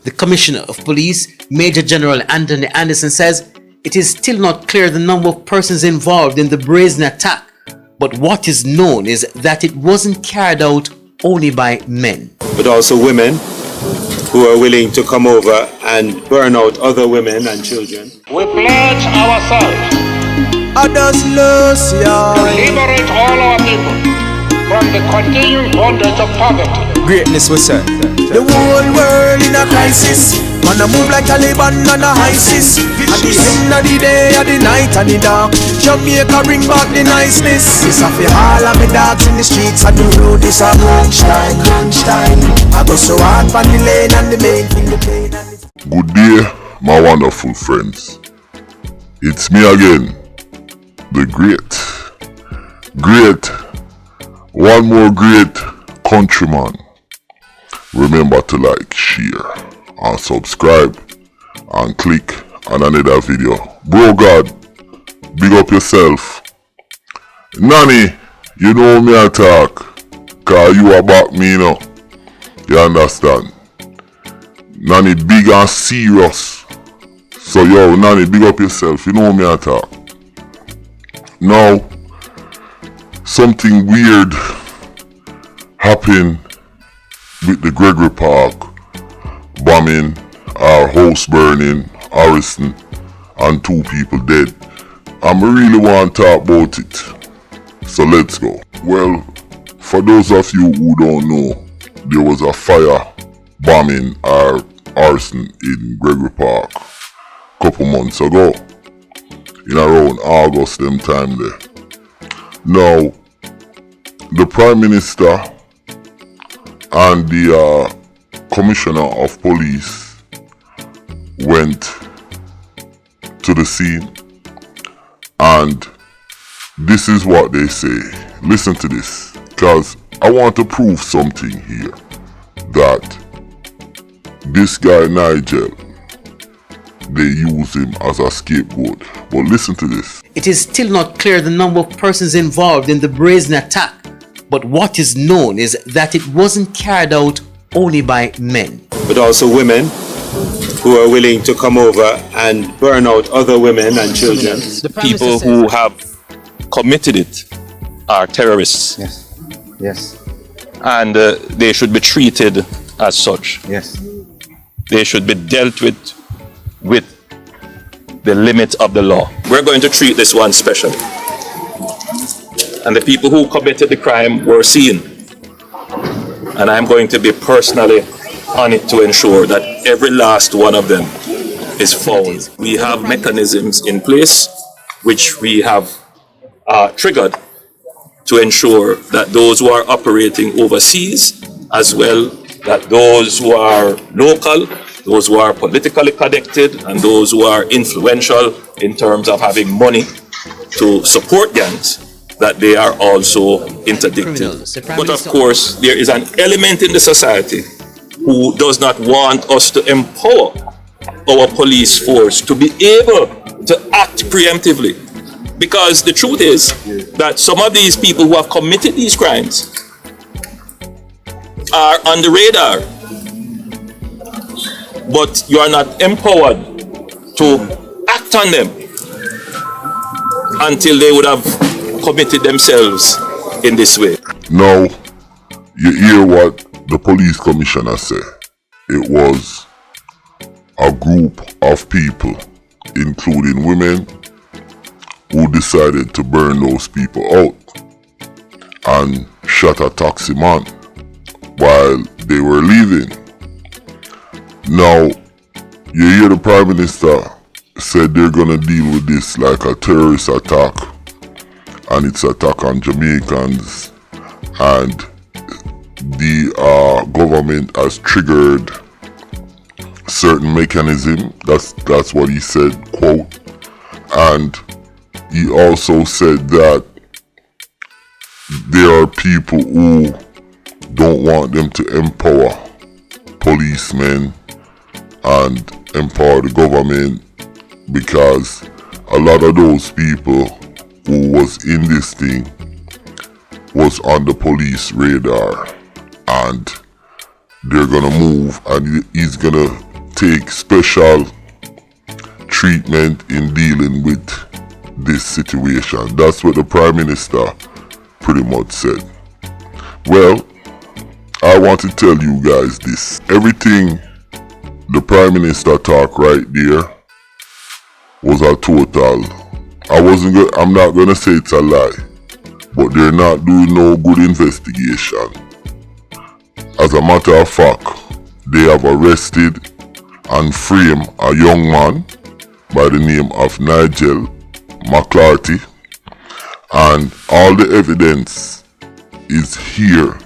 The Commissioner of Police, Major General Anthony Anderson, says it is still not clear the number of persons involved in the brazen attack, but what is known is that it wasn't carried out only by men, but also women who are willing to come over and burn out other women and children. We pledge ourselves to liberate all our people from the continuing bondage of poverty. Greatness was said. The whole world in a crisis. Man a move like Taliban and a ISIS. At the end of the day, at the night and the dark, Jamaica bring back the niceness. It's a fi all of me dogs in the streets and the road is a lunchtime. I go so hard on the lane and the main thing the pain and the... Good day, my wonderful friends. It's me again, the one more great countryman. Remember to like, share, and subscribe, and click on another video. Bro God, big up yourself. Nanny, you know me attack, cause you are back me now. You understand? Nanny big and serious. So yo, Nanny, big up yourself. You know me attack. Now, something weird happened with the GREOGRY Park bombing, our house burning, arson, and 2 people dead. And I really want to talk about it. So let's go. Well, for those of you who don't know, there was a fire bombing or arson in GREOGRY Park a couple months ago, in around August them time there. Now, the Prime Minister and the Commissioner of Police went to the scene, and this is what they say. Listen to this, because I want to prove something here, that this guy Nigel, they use him as a scapegoat. But listen to this. It is still not clear the number of persons involved in the brazen attack, but what is known is that it wasn't carried out only by men, but also women who are willing to come over and burn out other women and children. The people who have committed it are terrorists. Yes. And they should be treated as such. Yes. They should be dealt with the limit of the law. We're going to treat this one specially. And the people who committed the crime were seen. And I'm going to be personally on it to ensure that every last one of them is found. We have mechanisms in place which we have triggered to ensure that those who are operating overseas, as well that those who are local, those who are politically connected, and those who are influential in terms of having money to support gangs, that they are also interdicted. But of course, there is an element in the society who does not want us to empower our police force to be able to act preemptively. Because the truth is that some of these people who have committed these crimes are on the radar, but you are not empowered to act on them until they would have committed themselves in this way. Now, you hear what the police commissioner said. It was a group of people, including women, who decided to burn those people out and shot a taxi man while they were leaving. Now, you hear the Prime Minister said they're gonna deal with this like a terrorist attack, and it's attack on Jamaicans, and the government has triggered certain mechanism. That's what he said, quote. And he also said that there are people who don't want them to empower policemen and empower the government, because a lot of those people who was in this thing was on the police radar, and they're gonna move, and he's gonna take special treatment in dealing with this situation. That's what the Prime Minister pretty much said. Well, I want to tell you guys this. Everything the Prime Minister talk right there was a total. I'm not gonna say it's a lie, but they're not doing no good investigation. As a matter of fact, they have arrested and framed a young man by the name of NIGEL McClarty, and all the evidence is here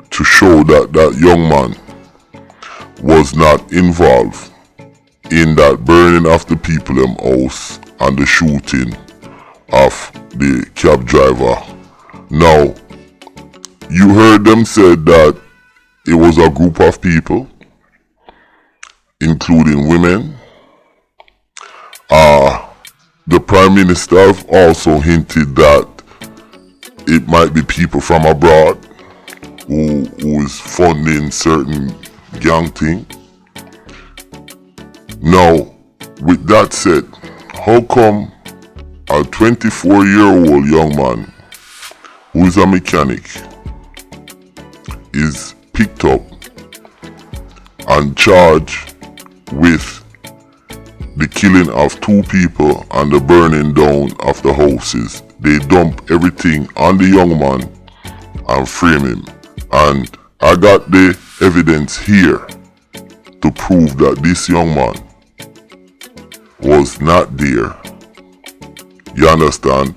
to show that that young man was not involved in that burning of the people in house and the shooting of the cab driver. Now, you heard them say that it was a group of people, including women. The Prime Minister have also hinted that it might be people from abroad who is funding certain gang thing. Now, with that said, how come a 24-year-old young man who is a mechanic is picked up and charged with the killing of 2 people and the burning down of the houses? They dump everything on the young man and frame him. And I got the evidence here to prove that this young man was not there. You understand?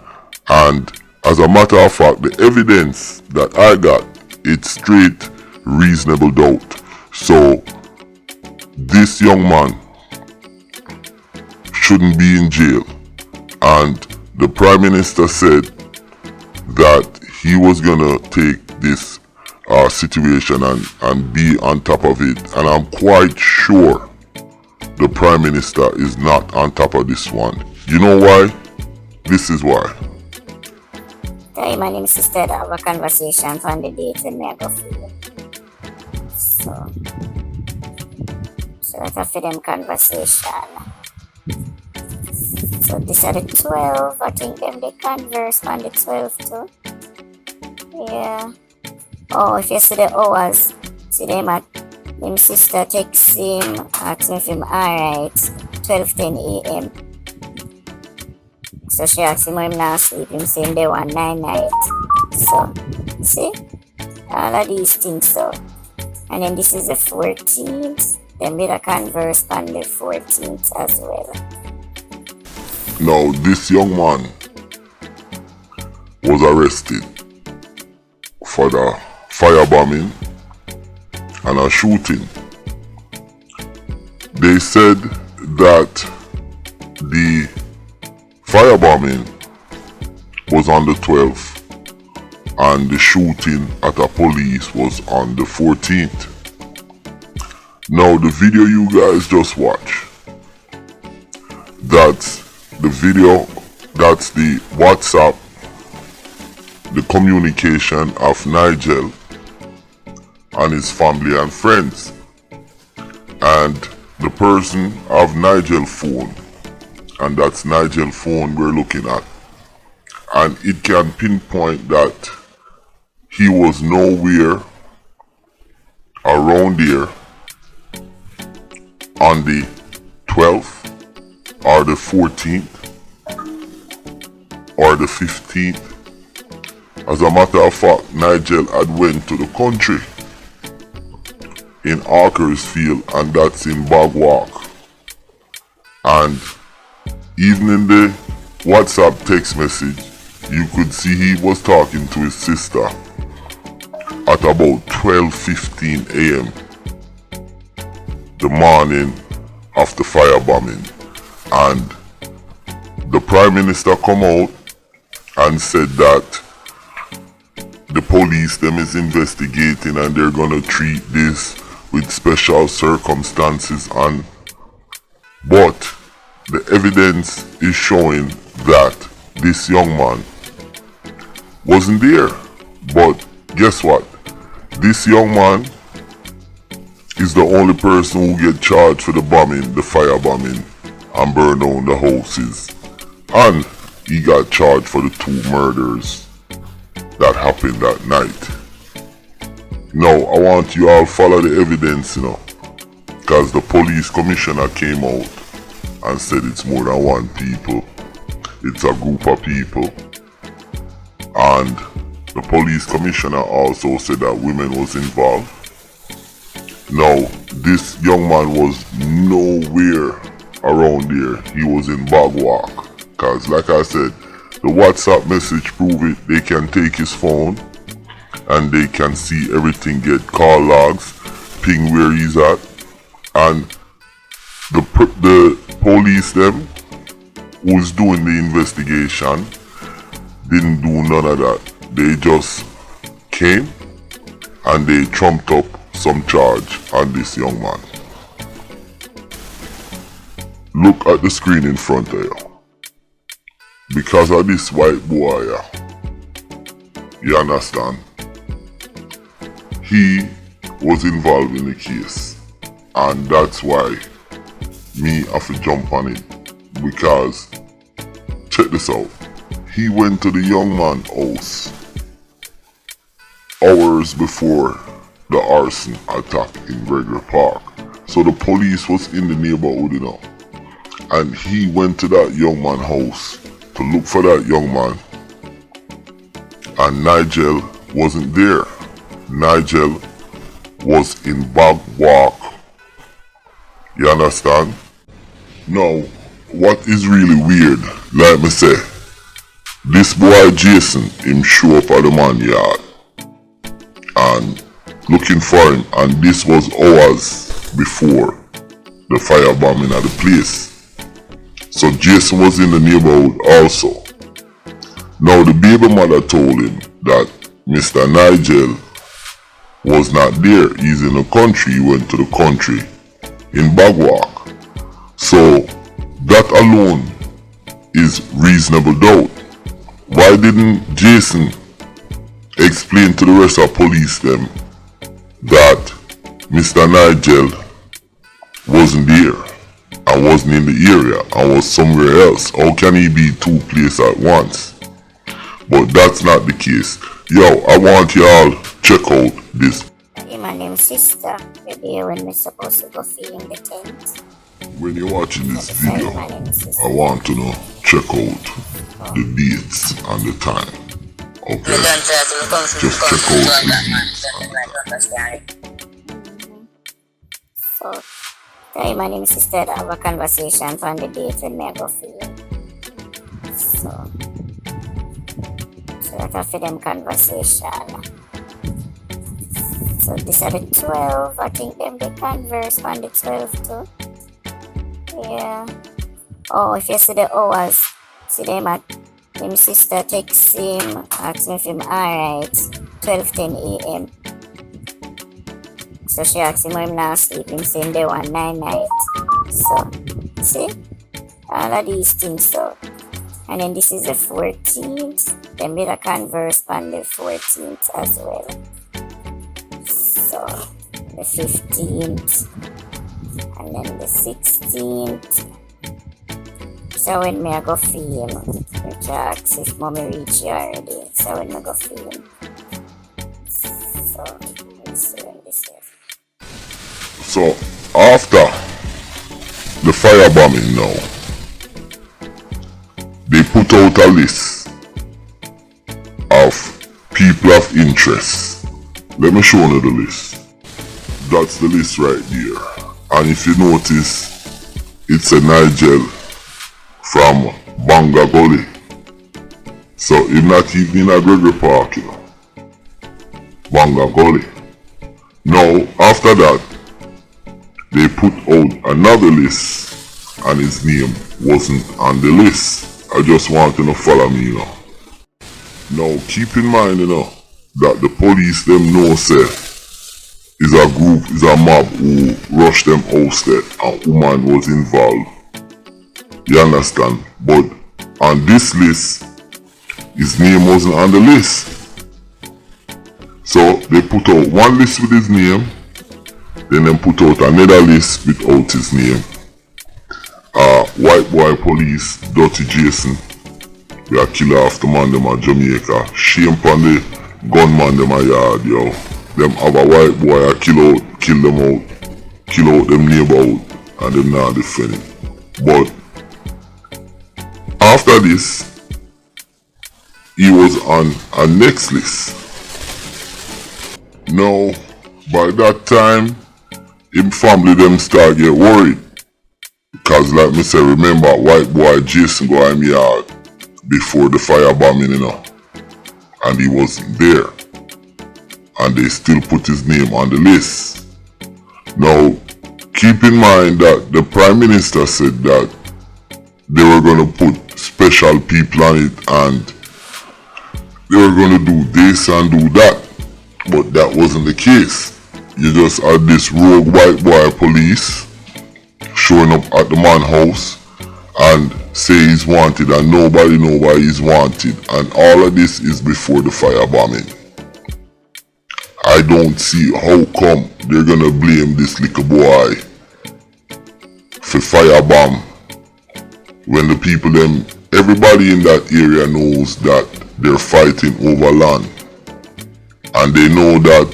And as a matter of fact, the evidence that I got, it's straight reasonable doubt. So this young man shouldn't be in jail. And the Prime Minister said that he was gonna take this situation and be on top of it. And I'm quite sure the Prime Minister is not on top of this one. You know why? This is why. Hey, my name is Sister. I have a conversation on the date when I go for So that's a for them conversation. So this are the 12. I think them they converse on the 12 too. Yeah. Oh, if you see the hours, see them at him sister text him, ask him if him alright, 12:10 a.m. So she asked him why him not sleep, him saying they want 9 night. So, see? All of these things so. And then this is the 14th. Then we a converse on the 14th as well. Now, this young man was arrested for the firebombing and a shooting. They said that the firebombing was on the 12th and the shooting at a police was on the 14th. Now the video you guys just watched, that's the video, that's the WhatsApp, the communication of Nigel and his family and friends. And the person of Nigel's phone, and that's Nigel's phone we're looking at. And it can pinpoint that he was nowhere around here on the 12th or the 14th or the 15th. As a matter of fact, Nigel had went to the country in Arkersfield, and that's in Bagwalk. And even in the WhatsApp text message, you could see he was talking to his sister at about 12:15 a.m. the morning of the firebombing. And the Prime Minister come out and said that the police them is investigating and they're gonna treat this with special circumstances, and but the evidence is showing that this young man wasn't there. But guess what? This young man is the only person who get charged for the bombing, the fire bombing, and burn down the houses. And he got charged for the 2 murders that happened that night. Now, I want you all follow the evidence, because the police commissioner came out and said it's more than 1 people. It's a group of people. And the police commissioner also said that women was involved. Now, this young man was nowhere around there. He was in Bagwalk. Because like I said, the WhatsApp message prove it. They can take his phone and they can see everything, get call logs, ping where he's at. And the police them who's doing the investigation didn't do none of that. They just came and they trumped up some charge on this young man. Look at the screen in front of you. Because of this white boy, you understand? He was involved in the case, and that's why me have to jump on it. Because check this out, he went to the young man's house hours before the arson attack in Gregory Park. So the police was in the neighborhood, and he went to that young man's house to look for that young man, and Nigel wasn't there. Nigel was in Bagwalk. You understand? Now, what is really weird, like me say, this boy Jason, him show up at the man yard and looking for him, and this was hours before the fire bombing at the place. So Jason was in the neighborhood also. Now the baby mother told him that Mr. Nigel was not there. He's in the country. He went to the country in Bagwalk. So that alone is reasonable doubt. Why didn't Jason explain to the rest of police them that Mr. Nigel wasn't there and wasn't in the area and was somewhere else? How can he be 2 places at once? But that's not the case. Yo, I want y'all check out this. Him and him sister were there when we're supposed to go feeding the tent. When you're watching this video, I want to know, check out the dates and the time. Okay? Just check out the dates and the time. So, him and him sister have a conversation on the date when I go feeding. So that's for them conversation. So this are the 12. I think them they converse on the 12 too. Yeah. Oh, if you see the hours, see them at him sister text him, ask him if him alright, 12:10 a.m. So she asked him why him not sleep, him saying they want 9 nights. So, see? All of these things so. And then this is the 14th. Then we converse on the 14th as well. So, the 15th. And then the 16th. So when me I go feel him, which I ask if mommy reach you already. So when I go feel him. So, let's see when this is. So, after the firebombing now, they put out a list of people of interest. Let me show you the list. That's the list right there. And if you notice, it's a Nigel from Banga Gully. So he's not even in a Gregory Park, you know. Banga Gully. Now, after that, they put out another list and his name wasn't on the list. I just want you to follow me, you know. Now, keep in mind, you know, that the police them know say is a group, is a mob who rushed them ousted and woman was involved. You understand? But on this list, his name wasn't on the list. So they put out one list with his name Then them put out another list without his name. White boy police, Dirty Jason. We are kill off the man them at Jamaica. Shame upon the gunman them a yard, yo. Them have a white boy a kill them out, kill out them neighbor out, and them not defend it. But after this, he was on a next list. Now, by that time, him family them start get worried. Cause like me say, remember white boy Jason go in yard before the fire bombing, you know. And he wasn't there. And they still put his name on the list. Now, keep in mind that the Prime Minister said that they were going to put special people on it and they were going to do this and do that. But that wasn't the case. You just had this rogue white boy police showing up at the man's house and say he's wanted and nobody know why he's wanted. And all of this is before the fire bombing. I don't see how come they're going to blame this little boy for firebomb when the people them, everybody in that area knows that they're fighting over land. And they know that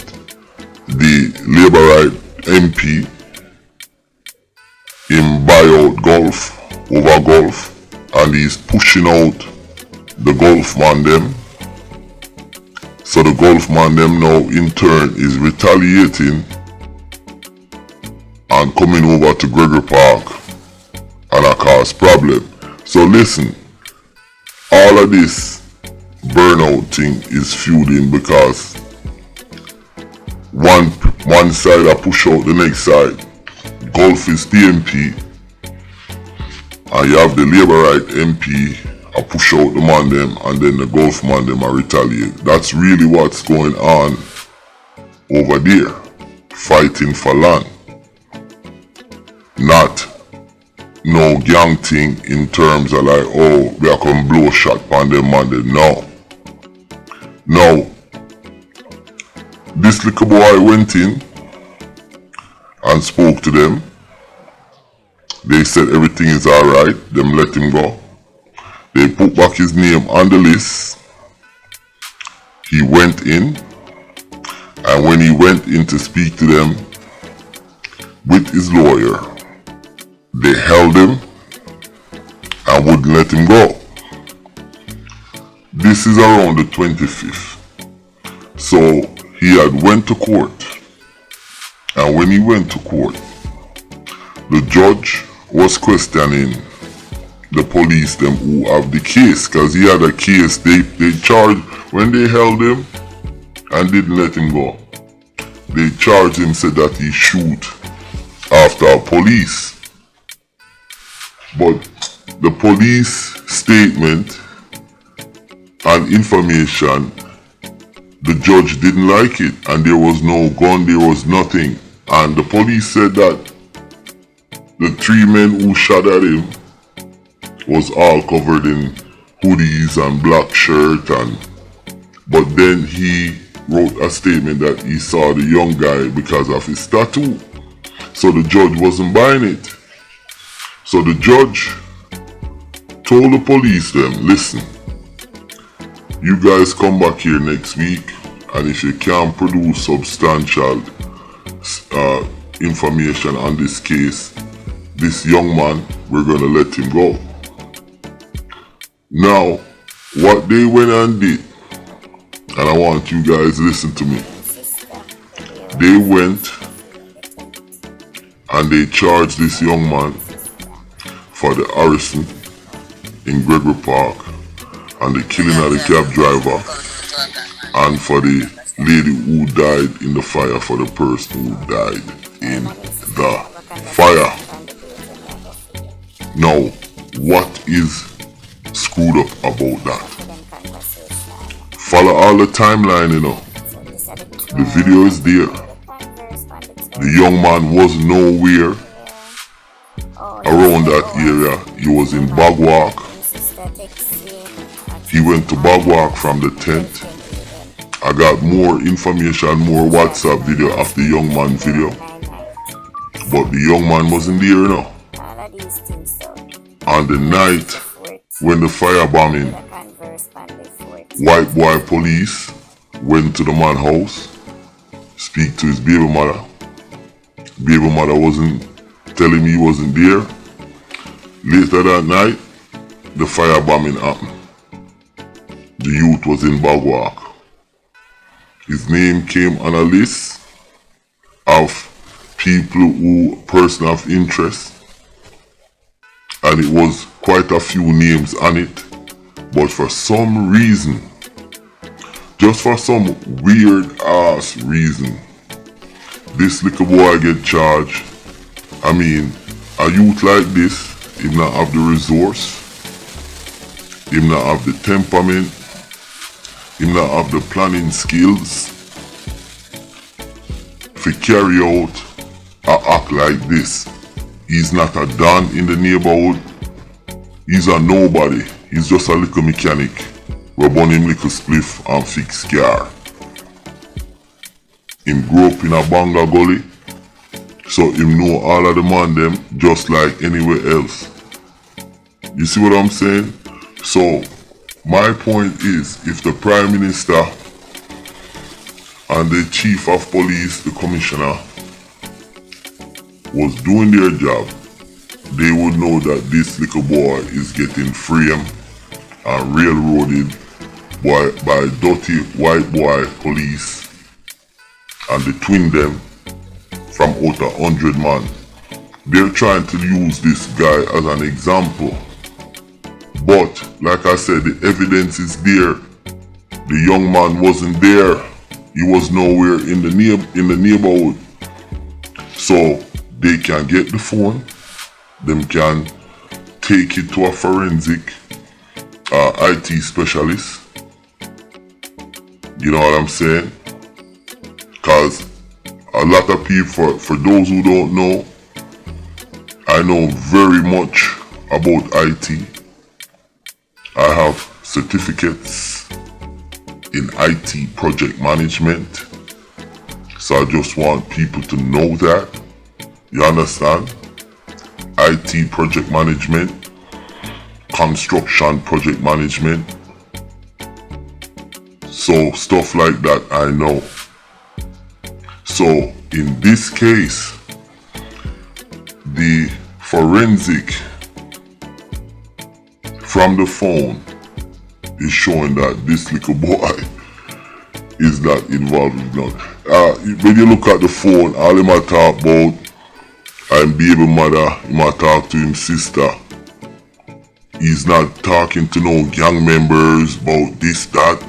the Labourite MP him buy out golf, over golf, and he's pushing out the golf man them. So the golf man them now in turn is retaliating and coming over to Gregory Park and I cause problem. So listen, all of this burnout thing is fueling because one side I push out the next side. Golf is the MP and you have the Labourite MP I push out the man them and then the golf man them I retaliate. That's really what's going on over there. Fighting for land. Not no gang thing in terms of like, oh, we are going to blow a shot on them man them. No. No. This little boy went in and spoke to them. They said everything is alright. Them let him go. They put back his name on the list. He went in. And when he went in to speak to them with his lawyer, they held him and wouldn't let him go. This is around the 25th. So he had went to court. And when he went to court, the judge was questioning the police them who have the case, because he had a case they charged when they held him and didn't let him go. They charged him, said that he shoot after police. But the police statement and information, the judge didn't like it, and there was no gun, there was nothing. And the police said that the 3 men who shot at him was all covered in hoodies and black shirt, but then he wrote a statement that he saw the young guy because of his tattoo. So the judge wasn't buying it. So the judge told the police them, listen, you guys come back here next week, and if you can't produce substantial information on this case, this young man, we're gonna let him go. Now, what they went and did, and I want you guys to listen to me. They went and they charged this young man for the arson in Gregory Park and the killing of the cab driver and for the lady who died in the fire, for the person who died in the fire. Now, what is screwed up about that? Follow all the timeline, you know. The video is there. The young man was nowhere around that area. He was in Bagwalk. He went to Bagwalk from the tent. I got more information, more WhatsApp video of the young man video. But the young man wasn't there, you know. All of these things, so. On the night when the firebombing, white boy police went to the man's house, speak to his baby mother. Baby mother wasn't telling me he wasn't there. Later that night, the firebombing happened. The youth was in Bagwalk. His name came on a list of people who person of interest, and it was quite a few names on it, but for some reason, just for some weird ass reason, this little boy get charged. I mean, a youth like this, he not have the resource, he not have the temperament, he not have the planning skills to carry out a act like this. He's not a don in the neighborhood. He's a nobody. He's just a little mechanic. We burn him little spliff and fix car. Him grew up in a banga gully, so him know all of the man them just like anywhere else. You see what I'm saying? So my point is, if the Prime Minister and the Chief of Police, the Commissioner, was doing their job, they would know that this little boy is getting framed and railroaded by dirty white boy police and the twin them from out 100 man. They're trying to use this guy as an example. But like I said, the evidence is there. The young man wasn't there. He was nowhere in the neighborhood. So they can get the phone, them can take it to a forensic IT specialist. You know what I'm saying? Cause a lot of people, for those who don't know, I know very much about IT. I have certificates in IT project management. So I just want people to know that. You understand? IT project management, construction project management. So stuff like that I know. So in this case, the forensic from the phone is showing that this little boy is not involved with nothing. When you look at the phone, all he might talk about, I'm baby mother, he might talk to his sister. He's not talking to no gang members about this, that.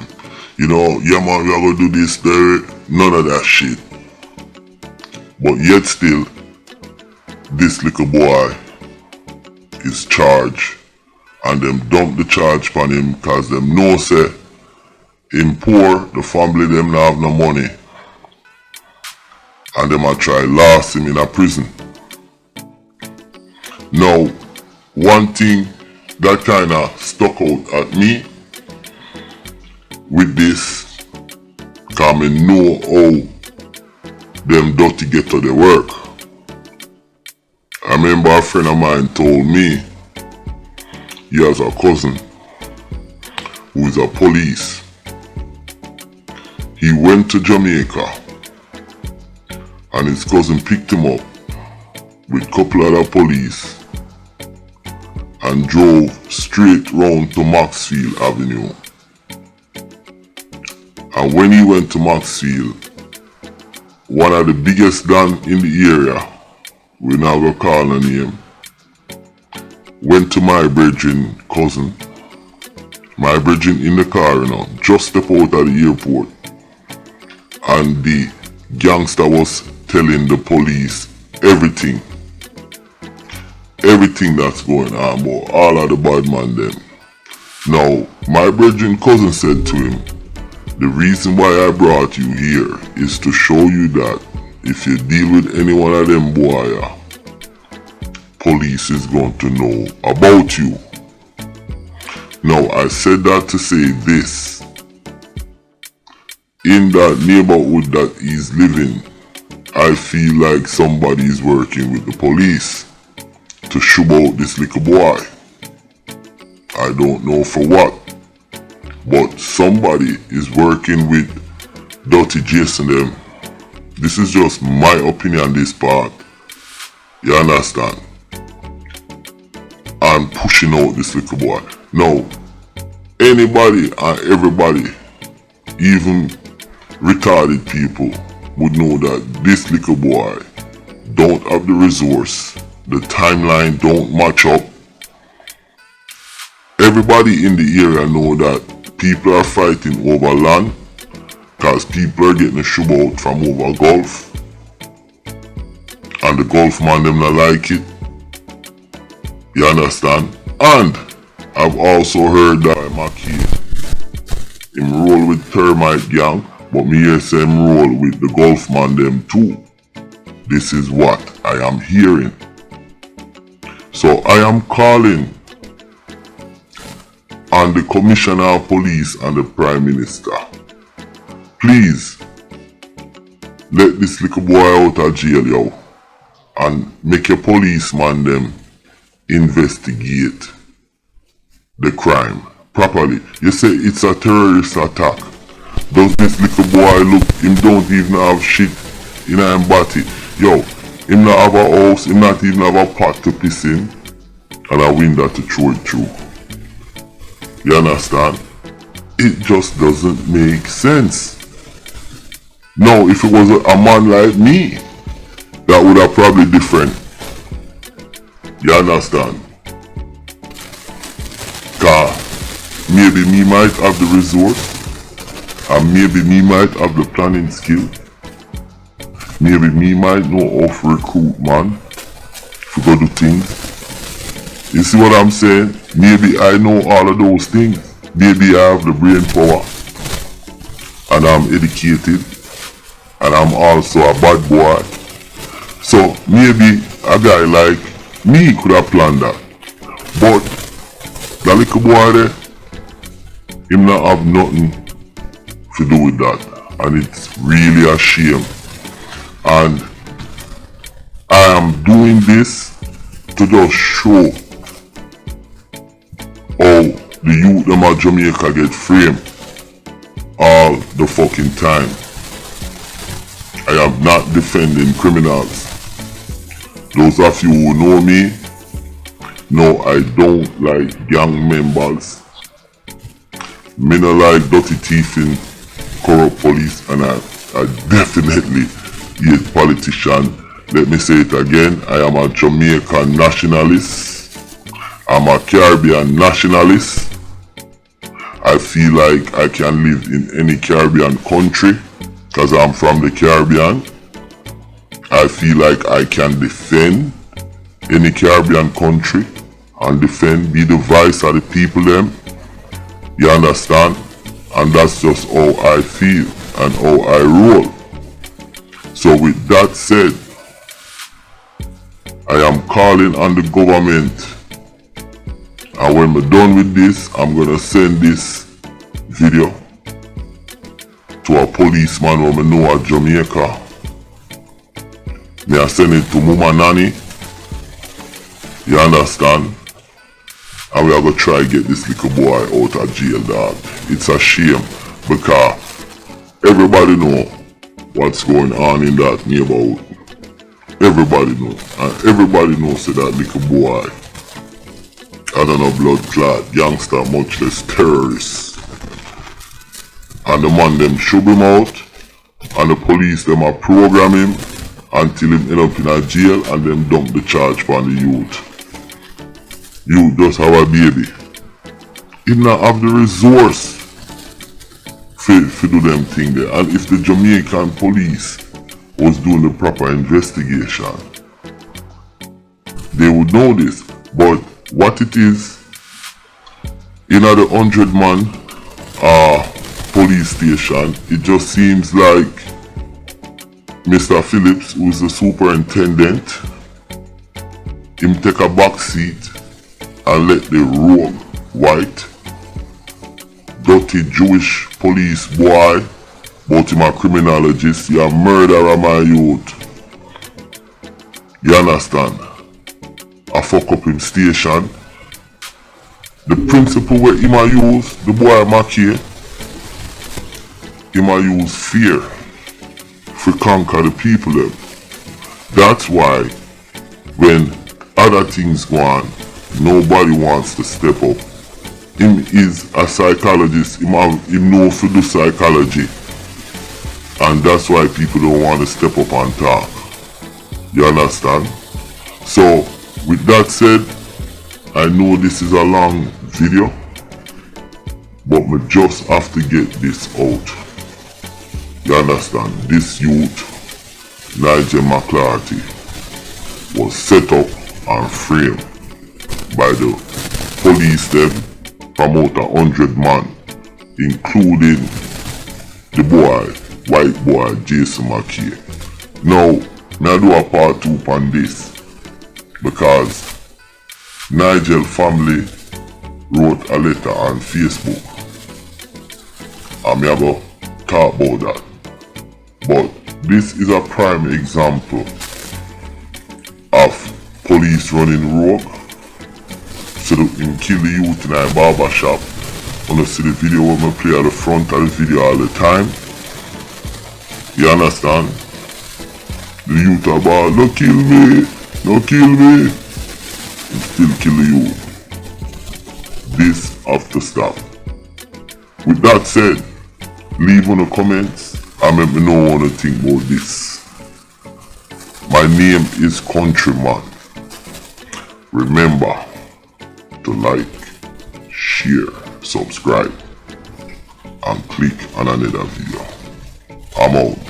You know, yeah man, we are gonna do this, there. None of that shit. But yet still, this little boy is charged, and them dump the charge on him because them know say him poor, the family them not have no money, and them a try last him in a prison. Now, one thing that kinda stuck out at me with this, cause I know how them dirty get to their work. I remember a friend of mine told me he has a cousin who is a police. He went to Jamaica and his cousin picked him up with a couple other police and drove straight round to Maxfield Avenue. And when he went to Maxfield, one of the biggest don in the area, we now go call a name, went to my brethren cousin. My brethren in the car, you know, just step out of the airport, and the gangster was telling the police everything that's going on about all of the bad man them. Now, my brethren cousin said to him, the reason why I brought you here is to show you that if you deal with any one of them boy, police is going to know about you. Now, I said that to say this. In that neighborhood that he's living, I I feel like somebody is working with the police to shove out this little boy. I don't know for what, but somebody is working with Dirty Jason them. This is just my opinion on this part. You understand? I'm pushing out this little boy. Now, anybody and everybody, even retarded people, would know that this little boy don't have the resource. The timeline don't match up. Everybody in the area know that people are fighting over land because people are getting a shove out from over Gulf. And the Gulf man them not like it. You understand? And I've also heard that Maki him roll with termite gang, but me hear say him roll with the Gulf man them too. This is what I am hearing. So I am calling on the Commissioner of Police and the Prime Minister. Please, let this little boy out of jail, yo, and make your policeman them investigate the crime properly. You say it's a terrorist attack. Does this little boy look, him don't even have shit in him body. Yo, him not have a house, him not even have a pot to piss in, and a window to throw it through. You understand? It just doesn't make sense. Now, if it was a man like me, that would have probably different. You understand? Cause maybe me might have the resource, and maybe me might have the planning skill. Maybe me might know how to recruit man to go do things. You see what I'm saying? Maybe I know all of those things. Maybe I have the brain power, and I'm educated, and I'm also a bad boy. So maybe a guy like me could have planned that. But the little boy there, him not have nothing to do with that. And it's really a shame. And I am doing this to just show how the youth them at Jamaica get framed all the fucking time. I am not defending criminals. Those of you who know me know I don't like gang members. Me no like dirty thieving, corrupt police, and I definitely hate politicians. Let me say it again, I am a Jamaican nationalist. I'm a Caribbean nationalist. I feel like I can live in any Caribbean country because I'm from the Caribbean. I feel like I can defend any Caribbean country and be the voice of the people them. You understand? And that's just how I feel and how I roll. So with that said, I am calling on the government, and when we're done with this, I'm gonna send this video to a policeman who I know at Jamaica. Me I send it to Mama Nanny. You understand? And we are gonna try get this little boy out of jail, dog. It's a shame because everybody know what's going on in that neighborhood. Everybody know. And everybody knows that little boy, I don't know, blood clot, youngster, much less terrorist. And the man them shove him out, and the police them are program him until him end up in a jail, and them dump the charge on the youth. You just have a baby. Him not have the resource to do them thing there. And if the Jamaican police was doing the proper investigation, they would know this. But what it is, in the 100-man police station, it just seems like Mr. Phillips, who is the superintendent, him take a back seat and let the rogue, white, dirty Jewish police boy, but him a criminologist, he a murderer, my youth. You understand? I fuck up him station. The principle where him a use, the boy Mackie, him a use fear to conquer the people them. That's why when other things go on, nobody wants to step up. Him is a psychologist, him know for do psychology. And that's why people don't want to step up and talk. You understand? So, with that said, I know this is a long video, but me just have to get this out. You understand? This youth, Nigel McClarty, was set up and framed by the police them from out 100 man, including the boy, white boy Jason McKay. Now, I do a part 2 on this because Nigel family wrote a letter on Facebook and me go talk about that. But this is a prime example of police running rogue so that we can kill the youth in a barber shop. When you see the video when I play at the front of the video all the time, you understand? The youth are about, no kill me, no kill me, and still kill the youth. This have to stop. With that said, leave on the comments and let me know what you think about this. My name is Countryman. Remember to like, share, subscribe, and click on another video. I'm out.